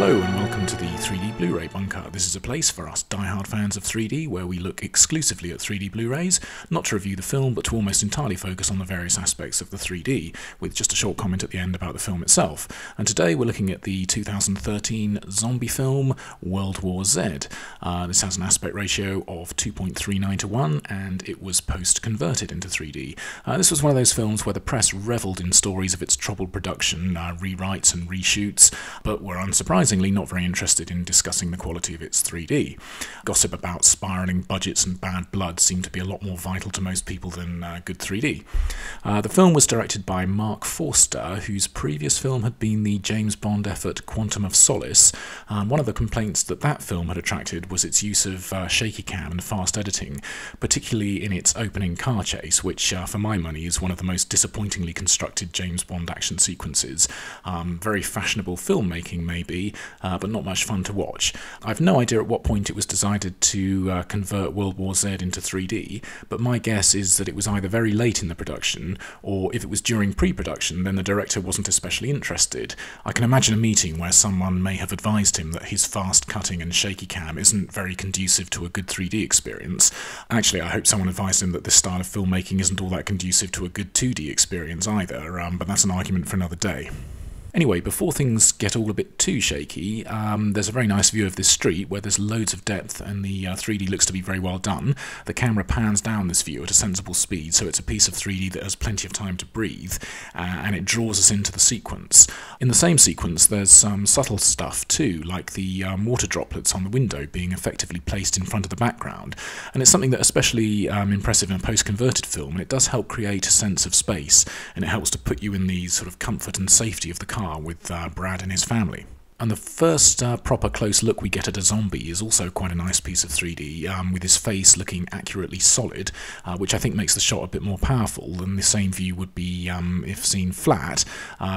Hello and welcome to the 3D Blu-ray bunker. This is a place for us diehard fans of 3D where we look exclusively at 3D Blu-rays, not to review the film but to almost entirely focus on the various aspects of the 3D, with just a short comment at the end about the film itself. And today we're looking at the 2013 zombie film World War Z. This has an aspect ratio of 2.39 to 1 and it was post-converted into 3D. This was one of those films where the press revelled in stories of its troubled production, rewrites and reshoots, but were unsurprisingly not very interested in discussing the quality of its 3D. Gossip about spiralling budgets and bad blood seemed to be a lot more vital to most people than good 3D. The film was directed by Mark Forster, whose previous film had been the James Bond effort Quantum of Solace. One of the complaints that film had attracted was its use of shaky cam and fast editing, particularly in its opening car chase, which for my money is one of the most disappointingly constructed James Bond action sequences. Very fashionable filmmaking maybe, but not much fun to watch. I've no idea at what point it was decided to convert World War Z into 3D, but my guess is that it was either very late in the production, or if it was during pre-production, then the director wasn't especially interested. I can imagine a meeting where someone may have advised him that his fast cutting and shaky cam isn't very conducive to a good 3D experience. Actually, I hope someone advised him that this style of filmmaking isn't all that conducive to a good 2D experience either, but that's an argument for another day. Anyway, before things get all a bit too shaky, there's a very nice view of this street where there's loads of depth and the 3D looks to be very well done. The camera pans down this view at a sensible speed, so it's a piece of 3D that has plenty of time to breathe, and it draws us into the sequence. In the same sequence, there's some subtle stuff too, like the water droplets on the window being effectively placed in front of the background, and it's something that's especially impressive in a post-converted film, and it does help create a sense of space, and it helps to put you in the sort of comfort and safety of the car with Brad and his family. And the first proper close look we get at a zombie is also quite a nice piece of 3D, with his face looking accurately solid, which I think makes the shot a bit more powerful than the same view would be if seen flat.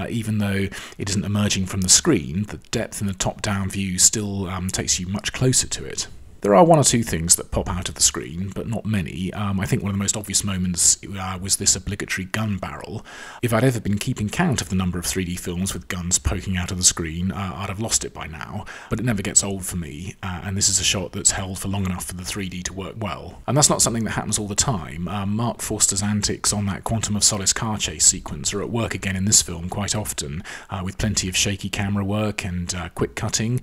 Even though it isn't emerging from the screen, the depth in the top-down view still takes you much closer to it. There are one or two things that pop out of the screen, but not many. I think one of the most obvious moments was this obligatory gun barrel. If I'd ever been keeping count of the number of 3D films with guns poking out of the screen, I'd have lost it by now, but it never gets old for me, and this is a shot that's held for long enough for the 3D to work well. And that's not something that happens all the time. Mark Forster's antics on that Quantum of Solace car chase sequence are at work again in this film quite often, with plenty of shaky camera work and quick cutting,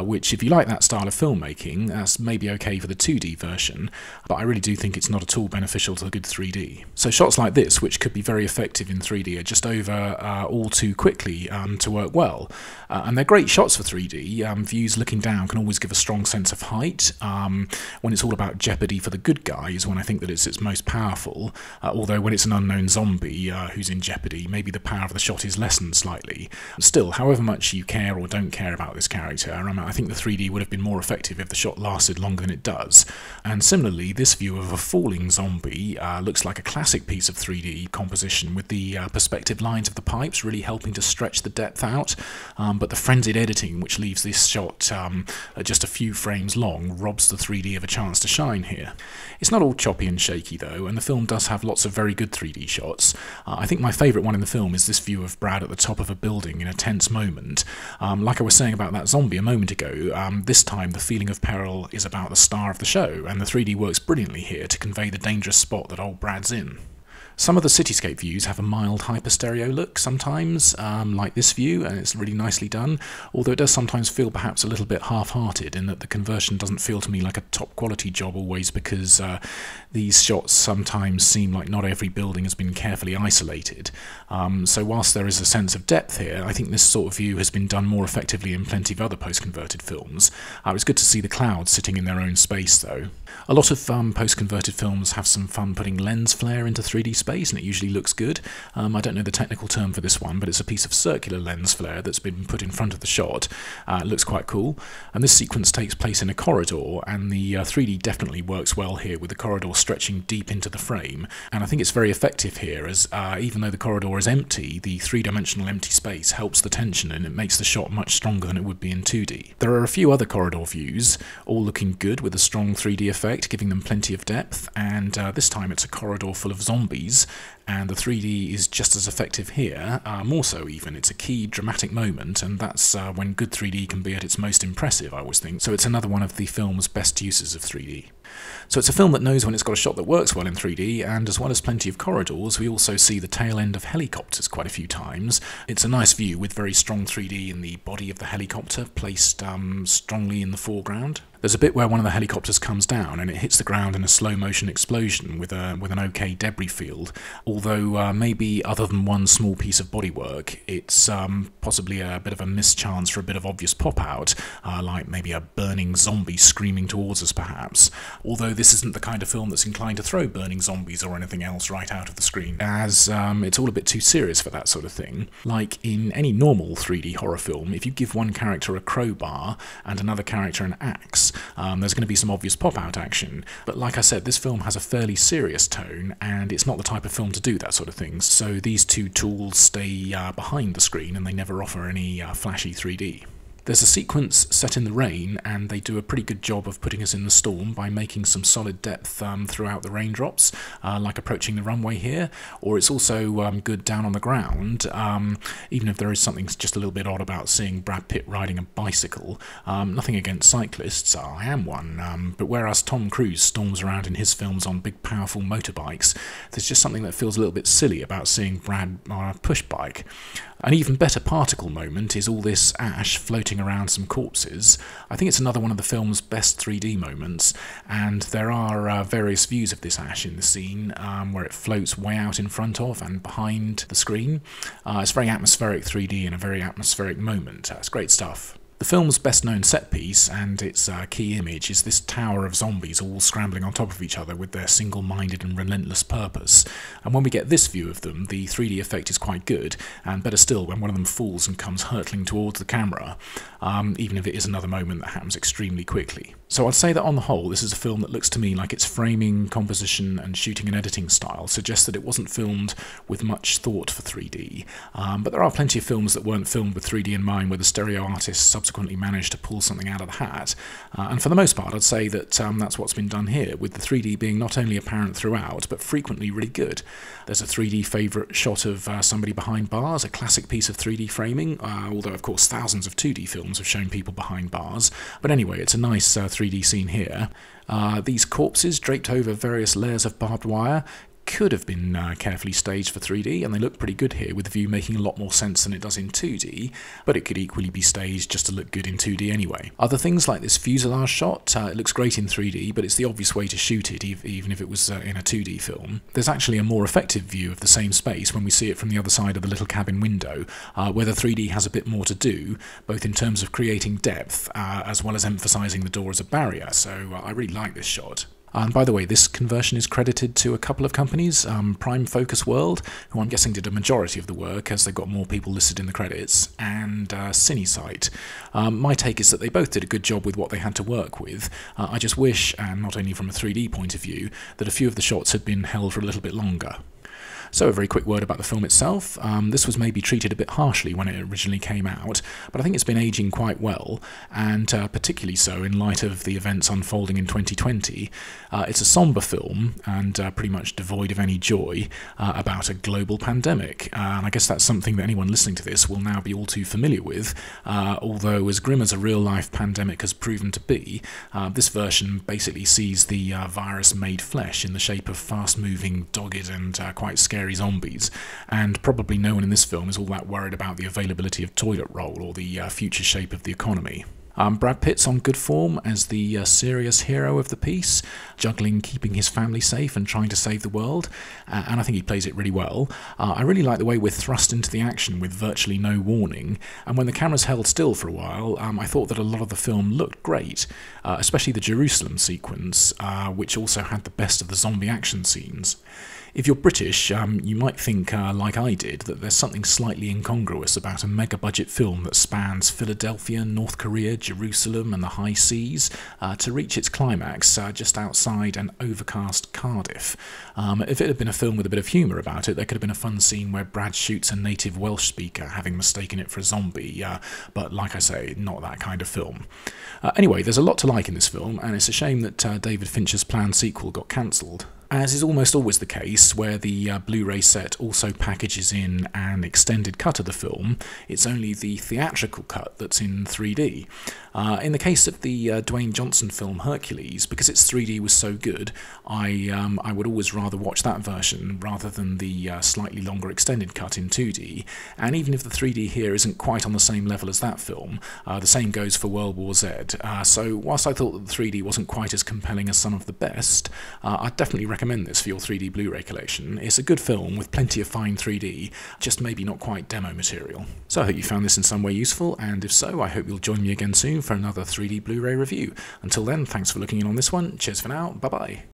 which, if you like that style of filmmaking, that's maybe okay for the 2D version, but I really do think it's not at all beneficial to the good 3D. So shots like this, which could be very effective in 3D, are just over all too quickly to work well. And they're great shots for 3D. Views looking down can always give a strong sense of height. When it's all about jeopardy for the good guys, when I think that it's its most powerful, although when it's an unknown zombie who's in jeopardy, maybe the power of the shot is lessened slightly. Still, however much you care or don't care about this character, I think the 3D would have been more effective if the shot lasted longer than it does. And similarly, this view of a falling zombie looks like a classic piece of 3D composition, with the perspective lines of the pipes really helping to stretch the depth out, but the frenzied editing, which leaves this shot just a few frames long, robs the 3D of a chance to shine here. It's not all choppy and shaky though, and the film does have lots of very good 3D shots. I think my favourite one in the film is this view of Brad at the top of a building in a tense moment. Like I was saying about that zombie a moment ago, this time the feeling of peril is about the star of the show, and the 3D works brilliantly here to convey the dangerous spot that old Brad's in. Some of the cityscape views have a mild hyperstereo look sometimes, like this view, and it's really nicely done, although it does sometimes feel perhaps a little bit half-hearted in that the conversion doesn't feel to me like a top-quality job always, because these shots sometimes seem like not every building has been carefully isolated. So whilst there is a sense of depth here, I think this sort of view has been done more effectively in plenty of other post-converted films. It's good to see the clouds sitting in their own space though. A lot of post-converted films have some fun putting lens flare into 3D space, and it usually looks good. I don't know the technical term for this one, but it's a piece of circular lens flare that's been put in front of the shot. It looks quite cool, and this sequence takes place in a corridor, and the 3D definitely works well here, with the corridor stretching deep into the frame, and I think it's very effective here, as even though the corridor is empty, the three-dimensional empty space helps the tension, and it makes the shot much stronger than it would be in 2D. There are a few other corridor views, all looking good with a strong 3D effect, giving them plenty of depth, and this time it's a corridor full of zombies, zombies, and the 3D is just as effective here, more so even. It's a key dramatic moment, and that's when good 3D can be at its most impressive, I always think. So it's another one of the film's best uses of 3D. So it's a film that knows when it's got a shot that works well in 3D, and as well as plenty of corridors, we also see the tail end of helicopters quite a few times. It's a nice view with very strong 3D in the body of the helicopter, placed strongly in the foreground. There's a bit where one of the helicopters comes down and it hits the ground in a slow motion explosion with an okay debris field, although maybe other than one small piece of bodywork, it's possibly a bit of a mischance for a bit of obvious pop out, like maybe a burning zombie screaming towards us perhaps, although this isn't the kind of film that's inclined to throw burning zombies or anything else right out of the screen, as it's all a bit too serious for that sort of thing. Like in any normal 3D horror film, if you give one character a crowbar and another character an axe, there's going to be some obvious pop-out action, but like I said, this film has a fairly serious tone, and it's not the type of film to do that sort of thing, so these two tools stay behind the screen and they never offer any flashy 3D. There's a sequence set in the rain, and they do a pretty good job of putting us in the storm by making some solid depth throughout the raindrops, like approaching the runway here, or it's also good down on the ground, even if there is something just a little bit odd about seeing Brad Pitt riding a bicycle. Nothing against cyclists, I am one, but whereas Tom Cruise storms around in his films on big powerful motorbikes, there's just something that feels a little bit silly about seeing Brad on a push bike. An even better particle moment is all this ash floating around some corpses. I think it's another one of the film's best 3D moments, and there are various views of this ash in the scene, where it floats way out in front of and behind the screen. It's very atmospheric 3D and a very atmospheric moment. It's great stuff. The film's best-known set-piece, and its key image, is this tower of zombies all scrambling on top of each other with their single-minded and relentless purpose. And when we get this view of them, the 3D effect is quite good, and better still when one of them falls and comes hurtling towards the camera, even if it is another moment that happens extremely quickly. So I'd say that on the whole, this is a film that looks to me like its framing, composition, and shooting and editing style suggests that it wasn't filmed with much thought for 3D. But there are plenty of films that weren't filmed with 3D in mind, where the stereo artists subsequently managed to pull something out of the hat. And for the most part, I'd say that that's what's been done here, with the 3D being not only apparent throughout, but frequently really good. There's a 3D favourite shot of somebody behind bars, a classic piece of 3D framing, although of course thousands of 2D films have shown people behind bars. But anyway, it's a nice 3D scene here. These corpses draped over various layers of barbed wire could have been carefully staged for 3D, and they look pretty good here, with the view making a lot more sense than it does in 2D, but it could equally be staged just to look good in 2D anyway. Other things like this fuselage shot, it looks great in 3D, but it's the obvious way to shoot it, even if it was in a 2D film. There's actually a more effective view of the same space when we see it from the other side of the little cabin window, where the 3D has a bit more to do, both in terms of creating depth, as well as emphasising the door as a barrier, so I really like this shot. And by the way, this conversion is credited to a couple of companies, Prime Focus World, who I'm guessing did a majority of the work as they've got more people listed in the credits, and CineSite. My take is that they both did a good job with what they had to work with. I just wish, and not only from a 3D point of view, that a few of the shots had been held for a little bit longer. So a very quick word about the film itself. This was maybe treated a bit harshly when it originally came out, but I think it's been aging quite well, and particularly so in light of the events unfolding in 2020. It's a sombre film, and pretty much devoid of any joy, about a global pandemic, and I guess that's something that anyone listening to this will now be all too familiar with, although as grim as a real-life pandemic has proven to be, this version basically sees the virus made flesh in the shape of fast-moving, dogged and quite scary zombies, and probably no one in this film is all that worried about the availability of toilet roll or the future shape of the economy. Brad Pitt's on good form as the serious hero of the piece, juggling keeping his family safe and trying to save the world, and I think he plays it really well. I really like the way we're thrust into the action with virtually no warning, and when the camera's held still for a while, I thought that a lot of the film looked great, especially the Jerusalem sequence, which also had the best of the zombie action scenes. If you're British, you might think, like I did, that there's something slightly incongruous about a mega-budget film that spans Philadelphia, North Korea, Jerusalem and the high seas to reach its climax just outside an overcast Cardiff. If it had been a film with a bit of humour about it, there could have been a fun scene where Brad shoots a native Welsh speaker, having mistaken it for a zombie, but like I say, not that kind of film. Anyway, there's a lot to like in this film, and it's a shame that David Fincher's planned sequel got cancelled. As is almost always the case, where the Blu-ray set also packages in an extended cut of the film, it's only the theatrical cut that's in 3D. In the case of the Dwayne Johnson film Hercules, because its 3D was so good, I would always rather watch that version rather than the slightly longer extended cut in 2D. And even if the 3D here isn't quite on the same level as that film, the same goes for World War Z. So whilst I thought that the 3D wasn't quite as compelling as some of the best, I'd definitely recommend this for your 3D Blu-ray collection. It's a good film with plenty of fine 3D, just maybe not quite demo material. So I hope you found this in some way useful, and if so, I hope you'll join me again soon for another 3D Blu-ray review. Until then, thanks for looking in on this one. Cheers for now. Bye-bye.